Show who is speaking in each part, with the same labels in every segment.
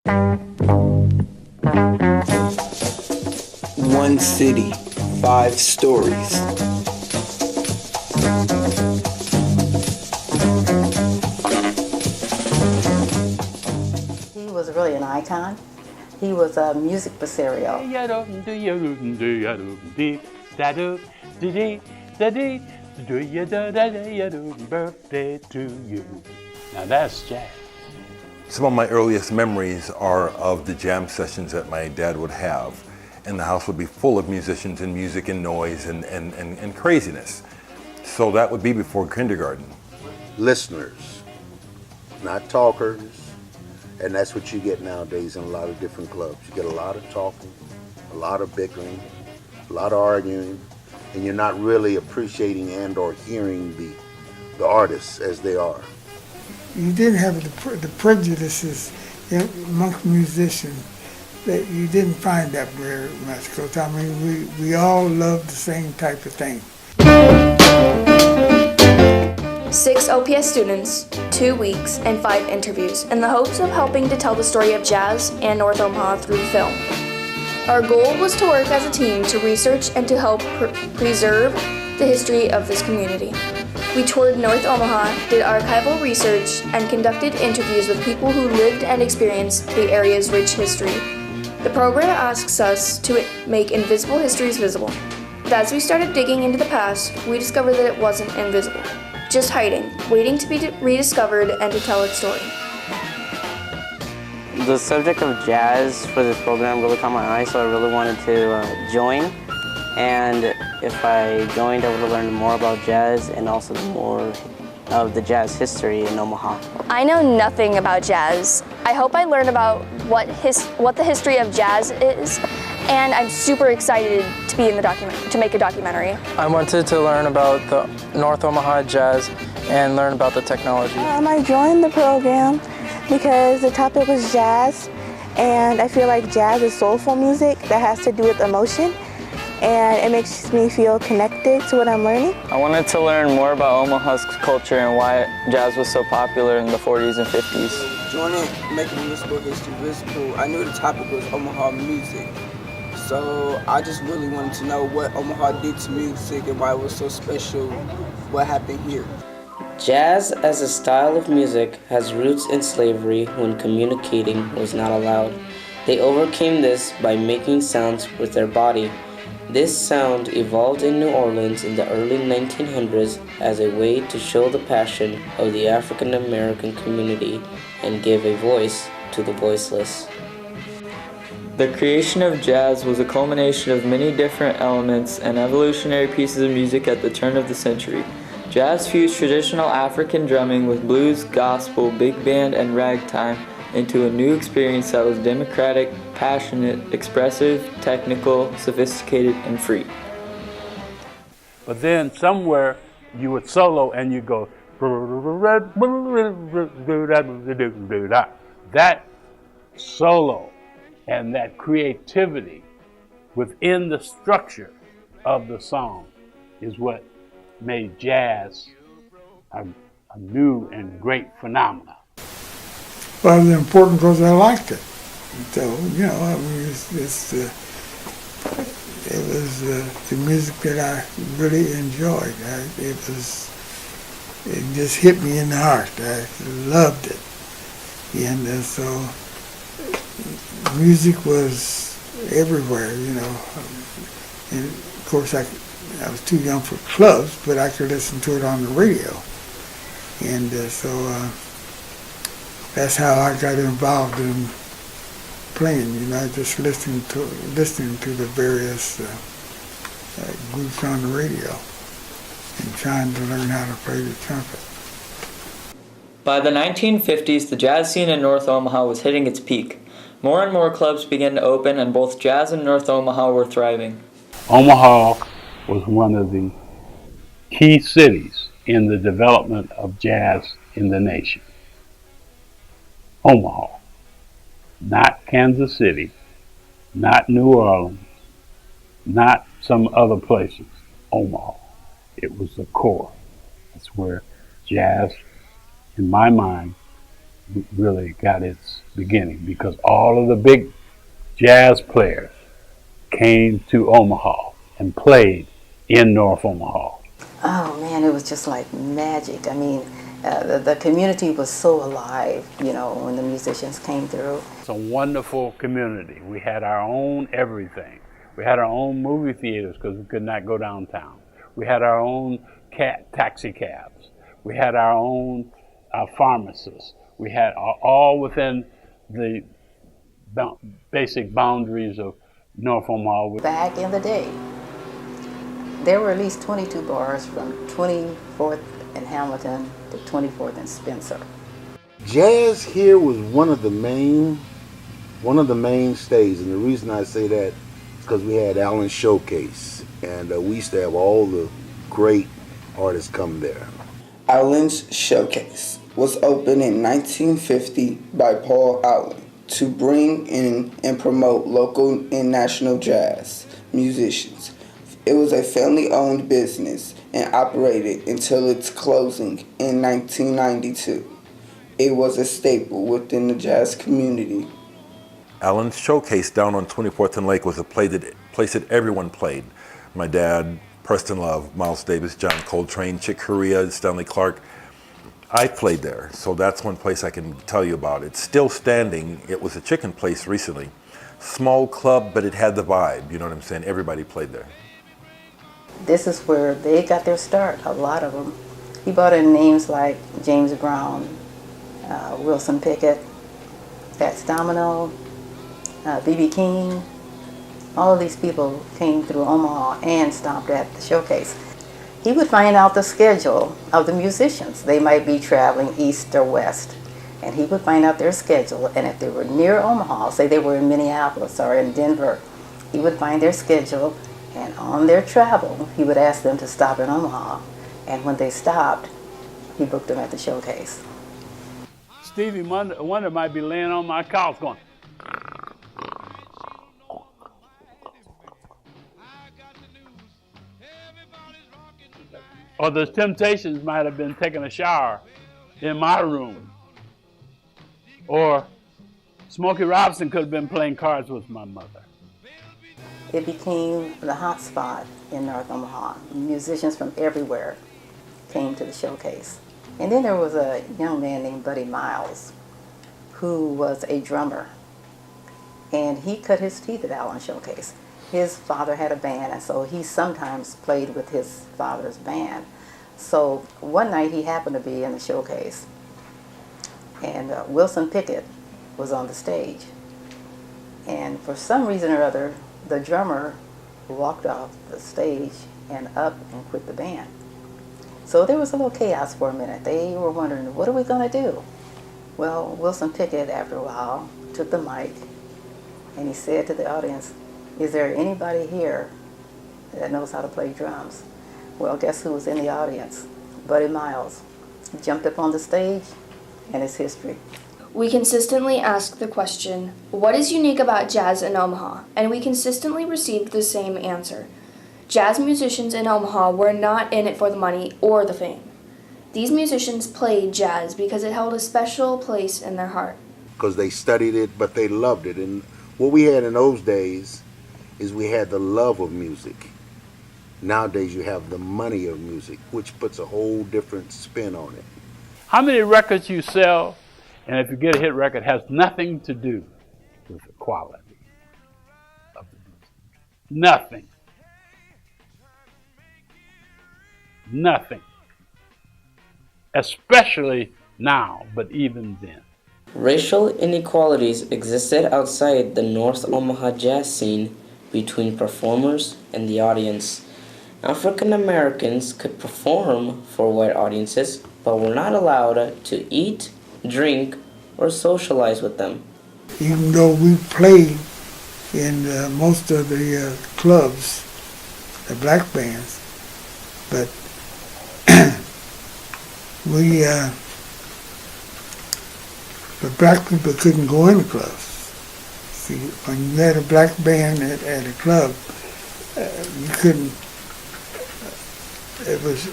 Speaker 1: One city, 5 stories.
Speaker 2: He was really an icon. He was a music impresario.
Speaker 3: Birthday to you. Now that's jazz.
Speaker 4: Some of my earliest memories are of the jam sessions that my dad would have. And the house would be full of musicians and music and noise and craziness. So that would be before kindergarten.
Speaker 5: Listeners, not talkers. And that's what you get nowadays in a lot of different clubs. You get a lot of talking, a lot of bickering, a lot of arguing, and you're not really appreciating and or hearing the artists as they are.
Speaker 6: You didn't have the prejudices amongst musicians that you didn't find that very much, because I mean we all love the same type of thing.
Speaker 7: 6 OPS students, 2 weeks, and 5 interviews in the hopes of helping to tell the story of jazz and North Omaha through film. Our goal was to work as a team to research and to help preserve the history of this community. We toured North Omaha, did archival research, and conducted interviews with people who lived and experienced the area's rich history. The program asks us to make invisible histories visible. But as we started digging into the past, we discovered that it wasn't invisible, just hiding, waiting to be rediscovered and to tell its story.
Speaker 8: The subject of jazz for this program really caught my eye, so I really wanted to join. And if I joined, I would have learned more about jazz and also more of the jazz history in Omaha.
Speaker 7: I know nothing about jazz. I hope I learn about what the history of jazz is, and I'm super excited to be in the to make a documentary.
Speaker 9: I wanted to learn about the North Omaha jazz and learn about the technology.
Speaker 10: I joined the program because the topic was jazz, and I feel like jazz is soulful music that has to do with emotion, and it makes me feel connected to what I'm learning.
Speaker 9: I wanted to learn more about Omaha's culture and why jazz was so popular in the 40s and 50s.
Speaker 11: Joining Making Musical History Visible, I knew the topic was Omaha music. So I just really wanted to know what Omaha did to music and why it was so special, what happened here.
Speaker 8: Jazz as a style of music has roots in slavery when communicating was not allowed. They overcame this by making sounds with their body. This sound evolved in New Orleans in the early 1900s as a way to show the passion of the African American community and give a voice to the voiceless.
Speaker 9: The creation of jazz was a culmination of many different elements and evolutionary pieces of music at the turn of the century. Jazz fused traditional African drumming with blues, gospel, big band, and ragtime into a new experience that was democratic, passionate, expressive, technical, sophisticated, and free.
Speaker 3: But then somewhere you would solo and you go, that solo and that creativity within the structure of the song is what made jazz a new and great phenomenon.
Speaker 6: Well, it was important because I liked it. So, you know, I mean, it was the music that I really enjoyed. It just hit me in the heart. I loved it. And so music was everywhere, you know. And of course, I was too young for clubs, but I could listen to it on the radio. And so that's how I got involved in playing, you know, just listening to the various groups on the radio and trying to learn how to play the trumpet.
Speaker 9: By the 1950s, the jazz scene in North Omaha was hitting its peak. More and more clubs began to open, and both jazz and North Omaha were thriving.
Speaker 3: Omaha was one of the key cities in the development of jazz in the nation. Omaha, not Kansas City, not New Orleans, not some other places. Omaha. It was the core. That's where jazz, in my mind, really got its beginning, because all of the big jazz players came to Omaha and played in North Omaha.
Speaker 2: Oh man, it was just like magic. I mean, the community was so alive, you know, when the musicians came through.
Speaker 3: It's a wonderful community. We had our own everything. We had our own movie theaters because we could not go downtown. We had our own taxi cabs. We had our own pharmacists. We had all within the basic boundaries of North Omaha.
Speaker 2: Back in the day, there were at least 22 bars from 24th and Hamilton to 24th and Spencer.
Speaker 5: Jazz here was one of the mainstays, and the reason I say that is because we had Allen's Showcase, and we used to have all the great artists come there.
Speaker 11: Allen's Showcase was opened in 1950 by Paul Allen to bring in and promote local and national jazz musicians. It was a family-owned business and operated until its closing in 1992. It was a staple within the jazz community.
Speaker 4: Allen's Showcase down on 24th and Lake was a place that everyone played. My dad, Preston Love, Miles Davis, John Coltrane, Chick Corea, Stanley Clarke. I played there, so that's one place I can tell you about. It's still standing. It was a chicken place recently. Small club, but it had the vibe, you know what I'm saying? Everybody played there.
Speaker 2: This is where they got their start, a lot of them. He brought in names like James Brown, Wilson Pickett, Fats Domino, B.B. King. All of these people came through Omaha and stopped at the showcase. He would find out the schedule of the musicians. They might be traveling east or west, and he would find out their schedule, and if they were near Omaha, say they were in Minneapolis or in Denver, he would find their schedule, and on their travel, he would ask them to stop in Omaha, and when they stopped, he booked them at the showcase.
Speaker 3: Stevie Wonder might be laying on my couch going, or the Temptations might have been taking a shower in my room. Or Smokey Robinson could have been playing cards with my mother.
Speaker 2: It became the hot spot in North Omaha. Musicians from everywhere came to the showcase. And then there was a young man named Buddy Miles who was a drummer. And he cut his teeth at Allen Showcase. His father had a band, and so he sometimes played with his father's band. So one night he happened to be in the showcase, and Wilson Pickett was on the stage. And for some reason or other, the drummer walked off the stage and up and quit the band. So there was a little chaos for a minute. They were wondering, what are we going to do? Well, Wilson Pickett, after a while, took the mic, and he said to the audience, "Is there anybody here that knows how to play drums?" Well, guess who was in the audience? Buddy Miles. He jumped up on the stage, and it's history.
Speaker 7: We consistently ask the question, what is unique about jazz in Omaha? And we consistently received the same answer. Jazz musicians in Omaha were not in it for the money or the fame. These musicians played jazz because it held a special place in their heart.
Speaker 5: Because they studied it, but they loved it. And what we had in those days is we had the love of music. Nowadays you have the money of music, which puts a whole different spin on it.
Speaker 3: How many records you sell, and if you get a hit record, has nothing to do with the quality of the music. Nothing. Nothing. Especially now, but even then.
Speaker 8: Racial inequalities existed outside the North Omaha jazz scene between performers and the audience. African Americans could perform for white audiences, but were not allowed to eat, drink, or socialize with them.
Speaker 6: Even though we played in most of the clubs, the black bands, but the black people couldn't go in the clubs. See, when you had a black band at a club, you couldn't. It was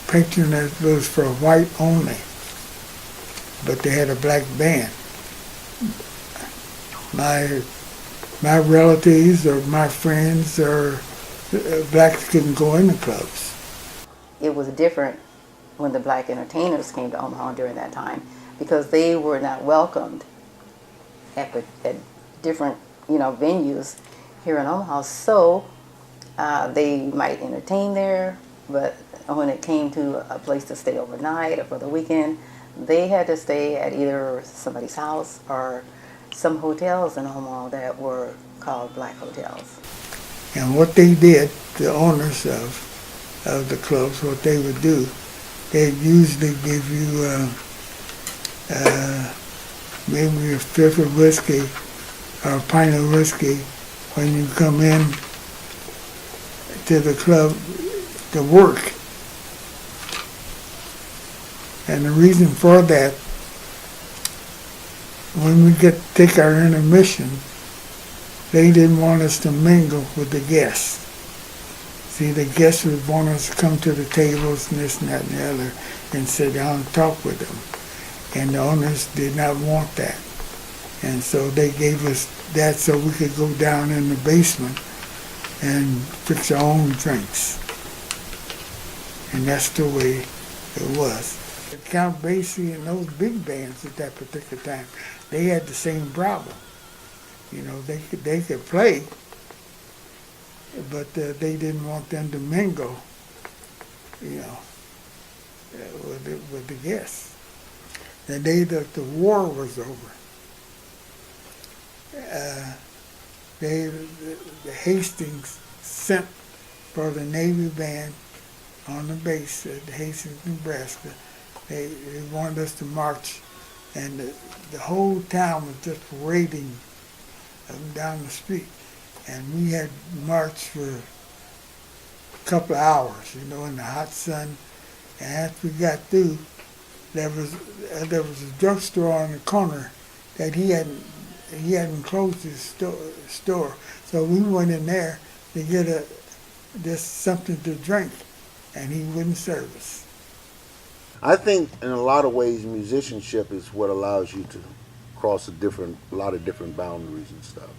Speaker 6: patronage was for white only. but they had a black band. My relatives or my friends or blacks couldn't go in the clubs.
Speaker 2: It was different when the black entertainers came to Omaha during that time because they were not welcomed at different venues here in Omaha. So they might entertain there, but when it came to a place to stay overnight or for the weekend, they had to stay at either somebody's house or some hotels in Omaha that were called black hotels.
Speaker 6: And what they did, the owners of the clubs, what they would do, they'd usually give you maybe a fifth of whiskey or a pint of whiskey when you come in to the club to work. And the reason for that, when we take our intermission, they didn't want us to mingle with the guests. See, the guests would want us to come to the tables and this and that and the other and sit down and talk with them. And the owners did not want that. And so they gave us that so we could go down in the basement and fix our own drinks. And that's the way it was. Count Basie and those big bands at that particular time, they had the same problem. They could play, but they didn't want them to mingle, with the guests. The day that the war was over, the Hastings sent for the Navy band on the base at Hastings, Nebraska. They wanted us to march, and the whole town was just parading down the street. And we had marched for a couple of hours, in the hot sun. And after we got through, there was a drugstore on the corner that he hadn't closed his store. So we went in there to get just something to drink, and he wouldn't serve us.
Speaker 5: I think in a lot of ways musicianship is what allows you to cross a lot of different boundaries and stuff.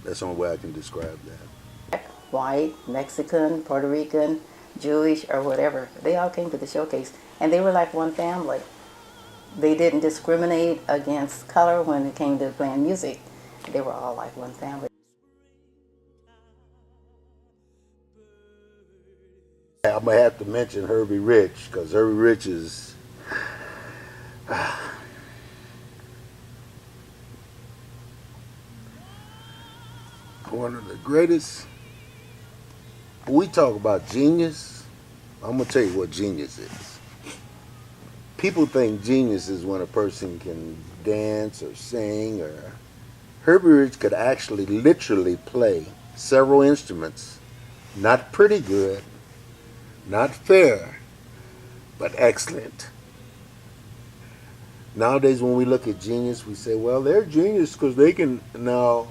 Speaker 5: That's the only way I can describe that.
Speaker 2: White, Mexican, Puerto Rican, Jewish, or whatever, they all came to the showcase, and they were like one family. They didn't discriminate against color when it came to playing music. They were all like one family.
Speaker 5: I'm going to have to mention Herbie Rich, because Herbie Rich is one of the greatest. We talk about genius. I'm going to tell you what genius is. People think genius is when a person can dance or sing, or Herbie Rich could actually literally play several instruments, not pretty good, not fair, but excellent. Nowadays when we look at genius, we say, well, they're genius because they can. No.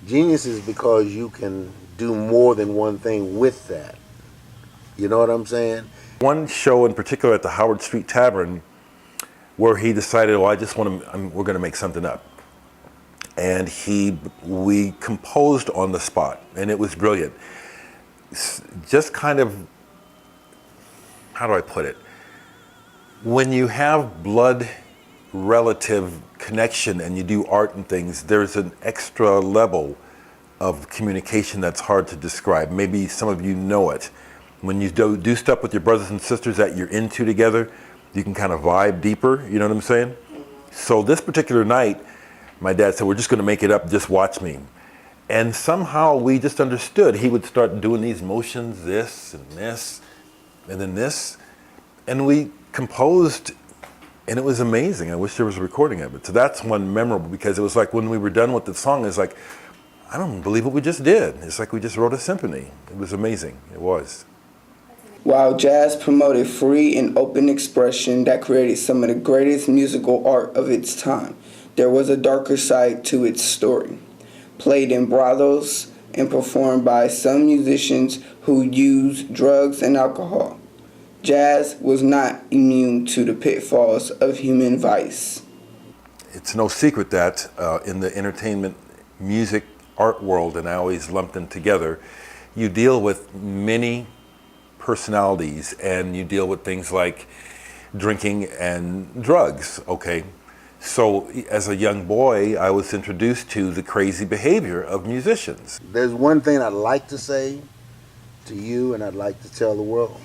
Speaker 5: Genius is because you can do more than one thing with that. You know what I'm saying?
Speaker 4: One show in particular at the Howard Street Tavern where he decided, we're going to make something up. And we composed on the spot, and it was brilliant. Just kind of, how do I put it? When you have blood relative connection and you do art and things, there's an extra level of communication that's hard to describe. Maybe some of you know it. When you do stuff with your brothers and sisters that you're into together, you can kind of vibe deeper, you know what I'm saying? So this particular night, my dad said, we're just gonna make it up, just watch me. And somehow we just understood. He would start doing these motions, this, and then this. And we composed, and it was amazing. I wish there was a recording of it. So that's one memorable, because it was like when we were done with the song, it's like, I don't believe what we just did. It's like we just wrote a symphony. It was amazing, it was.
Speaker 11: While jazz promoted free and open expression that created some of the greatest musical art of its time, there was a darker side to its story. Played in brothels and performed by some musicians who used drugs and alcohol. jazz was not immune to the pitfalls of human vice.
Speaker 4: It's no secret that in the entertainment, music, art world, and I always lump them together, you deal with many personalities and you deal with things like drinking and drugs, okay? So as a young boy, I was introduced to the crazy behavior of musicians.
Speaker 5: There's one thing I'd like to say to you and I'd like to tell the world.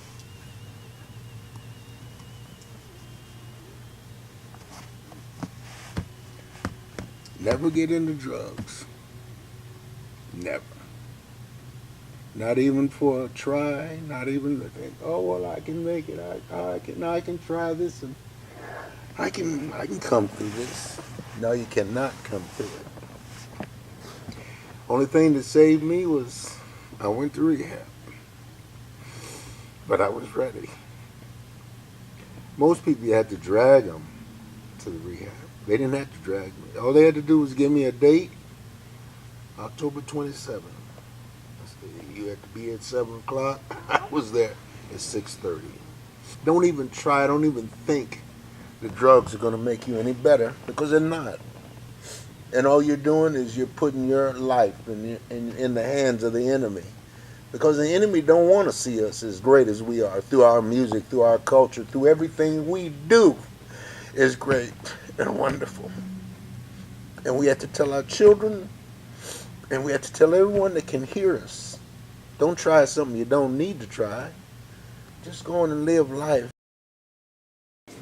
Speaker 5: Never get into drugs. Never. Not even for a try, not even to think, oh well, I can make it. I can try this and I can come through this. No, you cannot come through it. Only thing that saved me was I went to rehab. But I was ready. Most people, you had to drag them to the rehab. They didn't have to drag me. All they had to do was give me a date, October 27th. You had to be at 7 o'clock. I was there at 6:30. Don't even try, don't even think the drugs are going to make you any better, because they're not. And all you're doing is you're putting your life in the hands of the enemy. Because the enemy don't want to see us as great as we are, through our music, through our culture, through everything we do is great and wonderful. And we have to tell our children, and we have to tell everyone that can hear us, don't try something you don't need to try. Just go on and live life.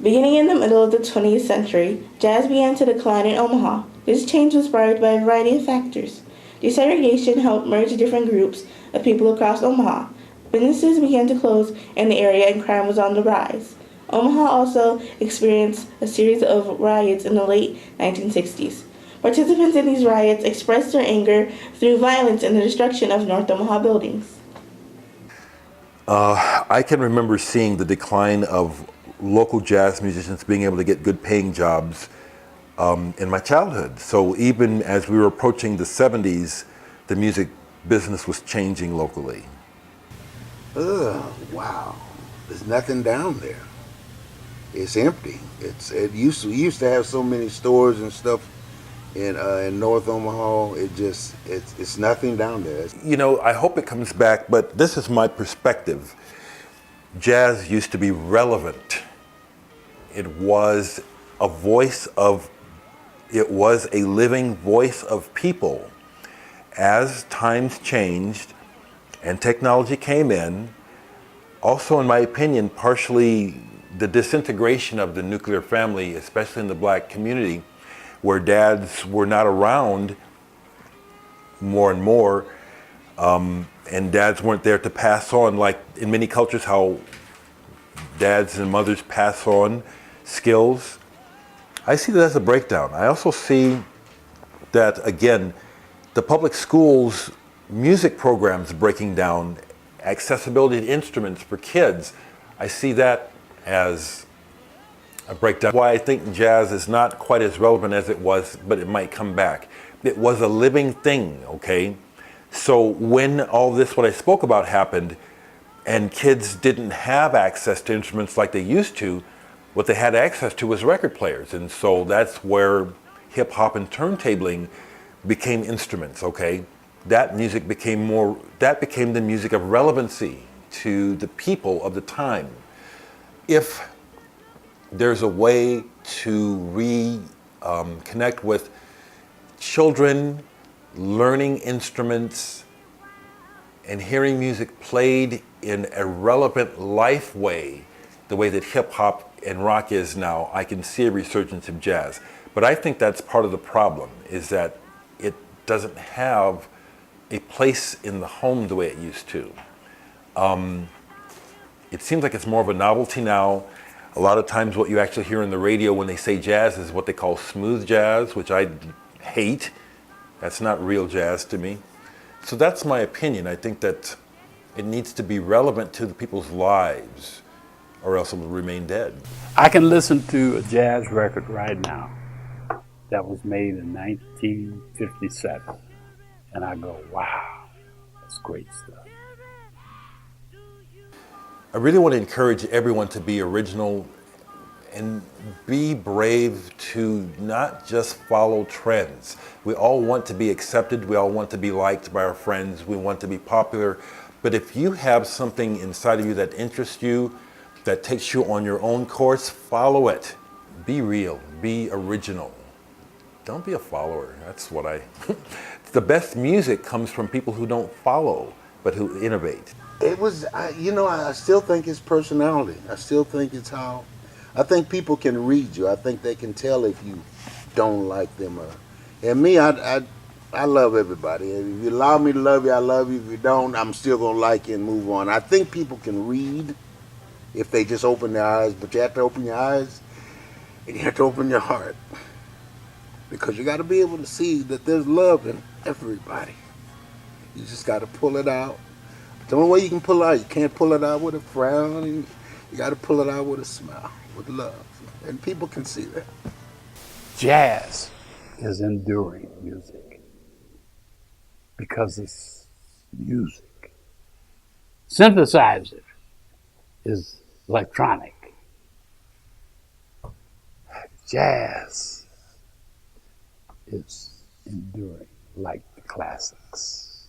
Speaker 10: Beginning in the middle of the 20th century, jazz began to decline in Omaha. This change was sparked by a variety of factors. Desegregation helped merge different groups of people across Omaha. Businesses began to close in the area and crime was on the rise. Omaha also experienced a series of riots in the late 1960s. Participants in these riots expressed their anger through violence and the destruction of North Omaha buildings.
Speaker 4: I can remember seeing the decline of local jazz musicians being able to get good paying jobs in my childhood. So even as we were approaching the 70s, the music business was changing locally.
Speaker 5: Wow. There's nothing down there. It's empty. We used to have so many stores and stuff in North Omaha. It's nothing down there.
Speaker 4: You know, I hope it comes back, but this is my perspective. Jazz used to be relevant. It was a living voice of people. As times changed and technology came in, also in my opinion, partially the disintegration of the nuclear family, especially in the black community, where dads were not around more and more, and dads weren't there to pass on, like in many cultures how dads and mothers pass on skills. I see that as a breakdown. I also see that, again, the public schools music programs breaking down, accessibility to instruments for kids. I see that as a breakdown. Why I think jazz is not quite as relevant as it was, but it might come back. It was a living thing, okay? So when all this, what I spoke about, happened, and kids didn't have access to instruments like they used to, what they had access to was record players. And so that's where hip hop and turntabling became instruments, okay? That music became the music of relevancy to the people of the time. If there's a way to connect with children learning instruments and hearing music played in a relevant life way, the way that hip hop and rock is now, I can see a resurgence of jazz. But I think that's part of the problem, is that it doesn't have a place in the home the way it used to. It seems like it's more of a novelty now. A lot of times what you actually hear on the radio when they say jazz is what they call smooth jazz, which I hate. That's not real jazz to me. So that's my opinion. I think that it needs to be relevant to the people's lives, or else it will remain dead.
Speaker 3: I can listen to a jazz record right now that was made in 1957, and I go, wow, that's great stuff.
Speaker 4: I really want to encourage everyone to be original and be brave to not just follow trends. We all want to be accepted, we all want to be liked by our friends, we want to be popular, but if you have something inside of you that interests you, that takes you on your own course, follow it. Be real, be original. Don't be a follower, that's what the best music comes from people who don't follow, but who innovate.
Speaker 5: It was, I still think it's personality. I still think it's how, I think people can read you. I think they can tell if you don't like them. And me, I love everybody. If you allow me to love you, I love you. If you don't, I'm still going to like you and move on. I think people can read if they just open their eyes, but you have to open your eyes and you have to open your heart. Because you got to be able to see that there's love in everybody. You just got to pull it out. The only way you can pull it out, you can't pull it out with a frown. You got to pull it out with a smile, with love. And people can see that.
Speaker 3: Jazz is enduring music because it's music. Synthesizer is electronic. Jazz is enduring like the classics.